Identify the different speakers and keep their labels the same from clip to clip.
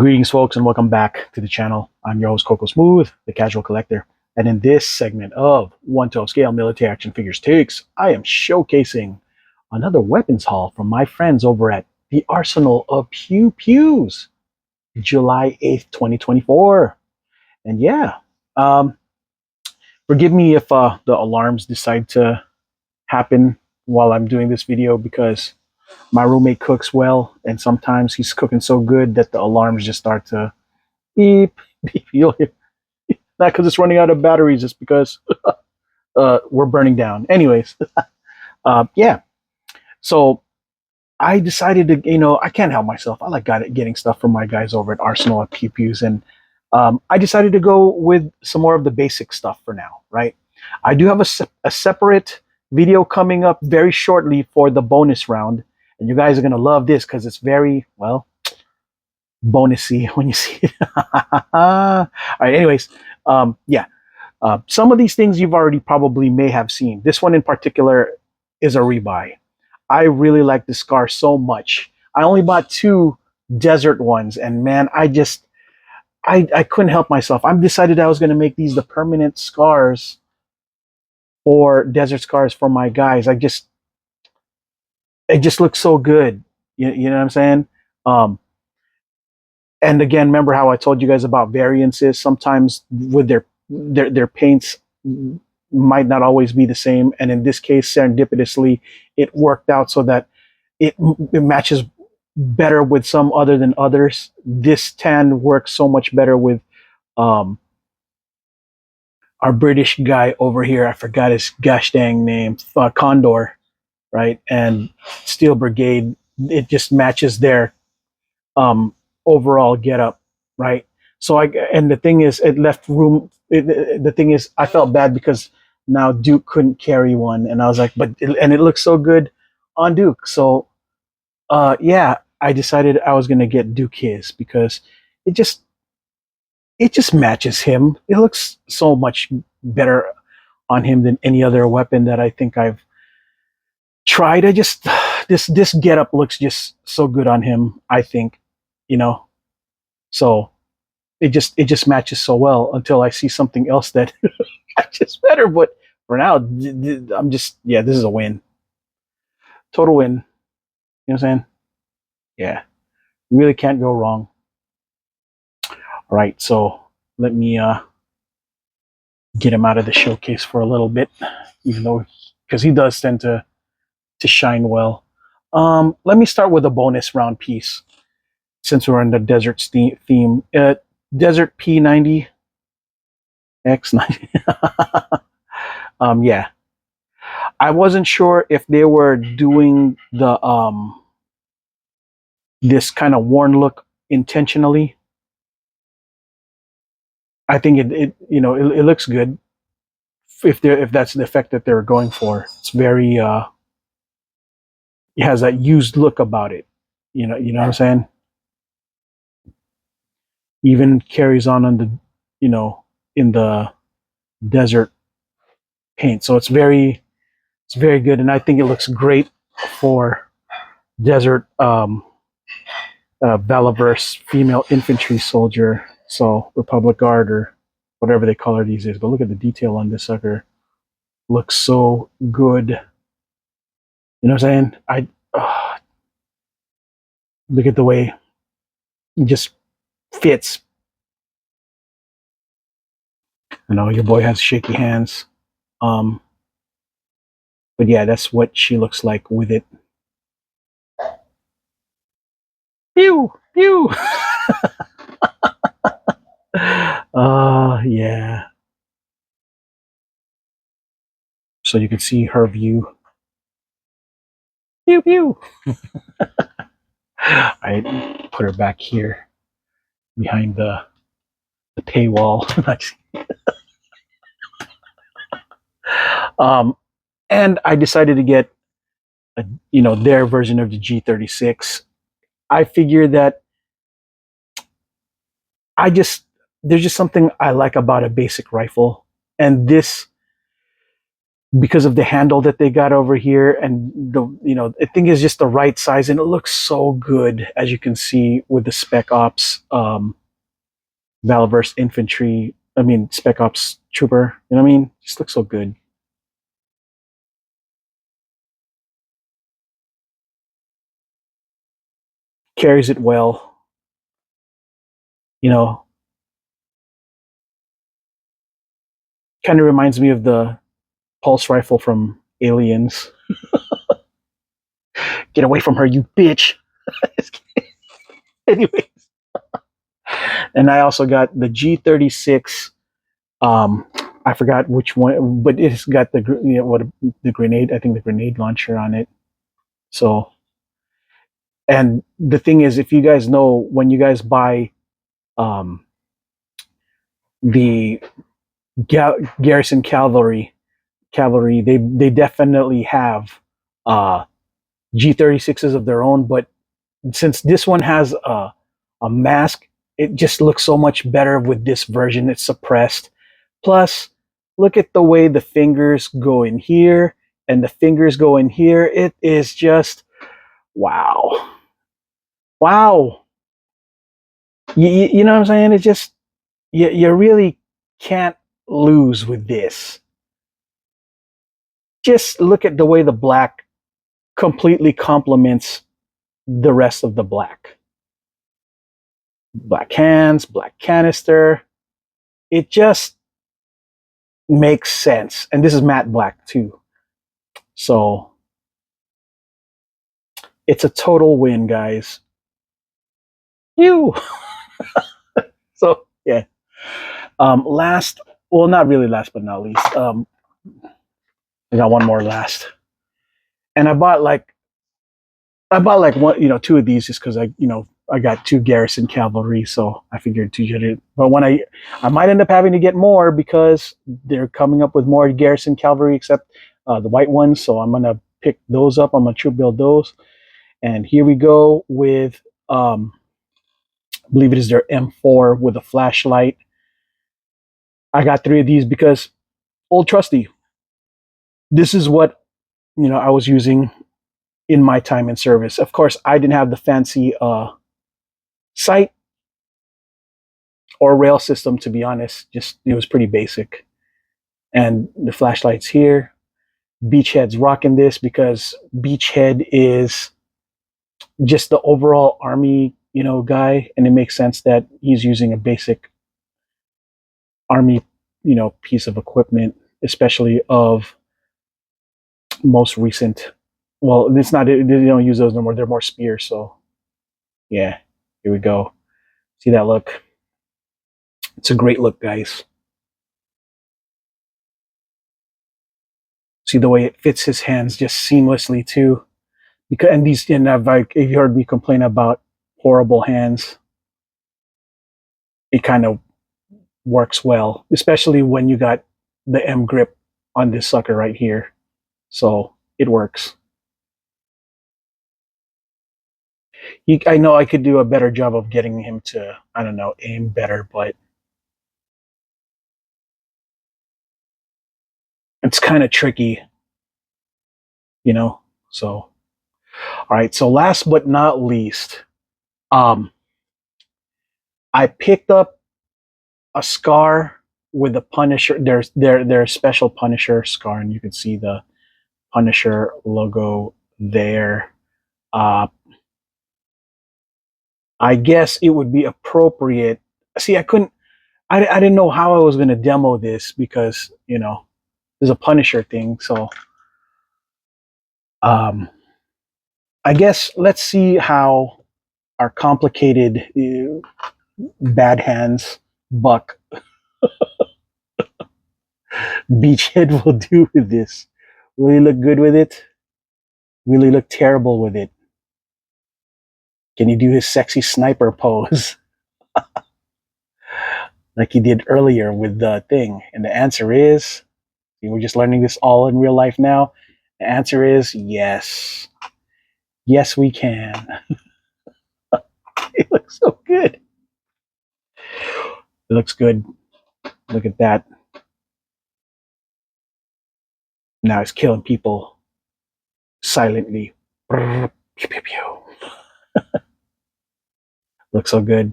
Speaker 1: Greetings, folks, and welcome back to the channel. I'm your host, Coco Smooth, the Casual Collector. And in this segment of 1/12 scale military action figures takes, I am showcasing another weapons haul from my friends over at the Arsenal of Pew Pews, July 8th, 2024. And yeah, um, forgive me if the alarms decide to happen while I'm doing this video because my roommate cooks well, and sometimes he's cooking so good that the alarms just start to beep, beep. You'll hear, not because it's running out of batteries, it's because we're burning down. Anyways, yeah. So I decided to, I can't help myself. I like getting stuff from my guys over at Arsenal of Pew Pews, and I decided to go with some more of the basic stuff for now, right? I do have a separate video coming up very shortly for the bonus round, and you guys are going to love this because it's very, well, bonusy when you see it. All right, anyways, yeah. Some of these things you've already probably may have seen. This one in particular is a rebuy. I really like this scar so much. I only bought two desert ones, and man, I couldn't help myself. I decided I was going to make these the permanent scars or desert scars for my guys. It just looks so good. You know what I'm saying? Um, and again, remember how I told you guys about variances? Sometimes with their paints might not always be the same. And in this case, serendipitously, it worked out so that it matches better with some other than others. This tan works so much better with um, our British guy over here. I forgot his gosh dang name, Condor, right? And Steel Brigade. It just matches their overall getup, right? So and the thing is, it left room. The thing is, I felt bad because now Duke couldn't carry one, and I was like, and it looks so good on Duke. So, yeah, I decided I was gonna get Duke his because it just it just matches him. It looks so much better on him than any other weapon that I think I've tried. I just this getup looks just so good on him. I think, you know. So it just matches so well until I see something else that matches better. But for now, I'm just, yeah, this is a win, total win. You know what I'm saying? Yeah, really can't go wrong. All right, so let me get him out of the showcase for a little bit, even though because he does tend to shine well. Let me start with a bonus round piece since we're in the desert theme. Desert P90 X90. Yeah, I wasn't sure if they were doing the this kind of worn look intentionally. I think it looks good if that's the effect that they're going for. It's very it has that used look about it. You know what I'm saying? Even carries on the in the desert paint. So it's very good, and I think it looks great for desert Valaverse female infantry soldier. So Republic Guard or whatever they call her these days. But look at the detail on this sucker. Looks so good. You know what I'm saying? Look at the way it just fits. I know your boy has shaky hands. Um, but yeah, that's what she looks like with it. Pew pew. Yeah. So you can see her view. Pew pew. I put her back here behind the paywall. um, and I decided to get their version of the G36. I figure that there's just something I like about a basic rifle, and this because of the handle that they got over here, and I think is just the right size, and it looks so good, as you can see with the Spec Ops Valverse infantry. I mean, Spec Ops trooper. You know what I mean? Just looks so good. Carries it well. You know, kind of reminds me of the pulse rifle from Aliens. Get away from her, you bitch. Anyway, and I also got the G36. Um, I forgot which one, but it's got the grenade. I think the grenade launcher on it. So, and the thing is, if you guys know, when you guys buy um, the Garrison cavalry, they definitely have G36s of their own. But since this one has a mask, it just looks so much better with this version. It's suppressed. Plus, look at the way the fingers go in here and the fingers go in here. It is just wow. Wow. You know what I'm saying? It's just, you really can't lose with this. Just look at the way the black completely complements the rest of the black. Black hands, black canister. It just makes sense. And this is matte black too. So it's a total win, guys. You. So yeah. Last, well, not really last but not least. I got one more last, and I bought like one, two of these just because I got two Garrison cavalry, so I figured 200. But when I might end up having to get more because they're coming up with more Garrison cavalry, except the white ones. So I'm gonna pick those up. I'm gonna troop build those, and here we go with I believe it is their M4 with a flashlight. I got three of these because old trusty. This is what I was using in my time in service. Of course, I didn't have the fancy sight or rail system, to be honest. Just it was pretty basic. And the flashlights here. Beachhead's rocking this because Beachhead is just the overall army, guy, and it makes sense that he's using a basic army, piece of equipment, especially of most recent. Well, it's not. They don't use those no more. They're more spears. So yeah, here we go. See that look? It's a great look, guys. See the way it fits his hands just seamlessly too. Because and these and I've like if you heard me complain about horrible hands, it kind of works well, especially when you got the M grip on this sucker right here. So it works. I know I could do a better job of getting him to, I don't know, aim better, but it's kind of tricky, you know. So all right. So last but not least, um, I picked up a scar with the Punisher. There's their special Punisher scar, and you can see the Punisher logo there. Uh, I guess it would be appropriate. See, I couldn't. I didn't know how I was going to demo this because there's a Punisher thing. So um, I guess let's see how our complicated bad hands buck Beachhead will do with this. Will he look good with it? Will he look terrible with it? Can he do his sexy sniper pose like he did earlier with the thing? And the answer is, we're just learning this all in real life now. The answer is yes. Yes, we can. It looks so good. It looks good. Look at that. Now it's killing people silently. Pew, pew, pew. Looks so good.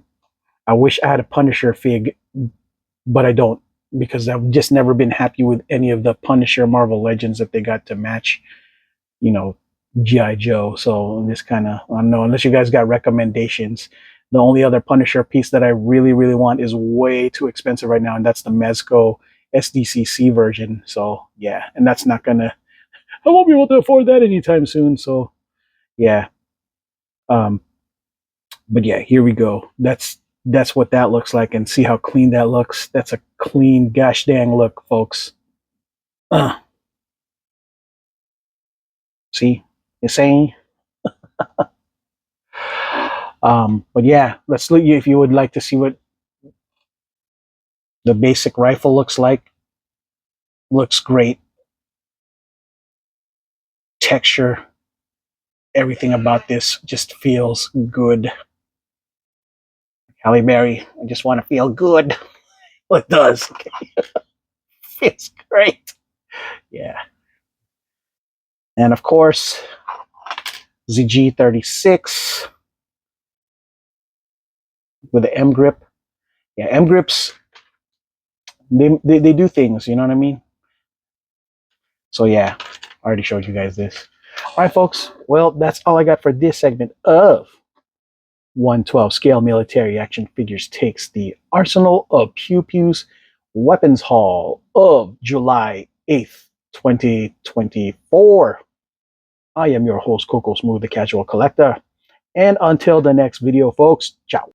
Speaker 1: I wish I had a Punisher fig, but I don't, because I've just never been happy with any of the Punisher Marvel Legends that they got to match, you know, G.I. Joe. So I'm just kind of, I don't know, unless you guys got recommendations. The only other Punisher piece that I really, really want is way too expensive right now, and that's the Mezco SDCC version. So yeah, and that's not gonna, I won't be able to afford that anytime soon. So yeah, um, but yeah, here we go. That's what that looks like, and see how clean that looks. That's a clean gosh dang look, folks. Uh, see, insane. But yeah, let's look. If you would like to see what the basic rifle looks like, looks great. Texture, everything about this just feels good. Halle Berry, I just want to feel good. Well, it does. Feels great. Yeah. And of course, ZG36 with the M grip. Yeah, M grips, they do things, you know what I mean? So yeah, I already showed you guys this. All right, folks. Well, that's all I got for this segment of 112 Scale Military Action Figures takes the Arsenal of Pew Pews Weapons Haul of July 8th, 2024. I am your host, Coco Smooth, the Casual Collector. And until the next video, folks, ciao.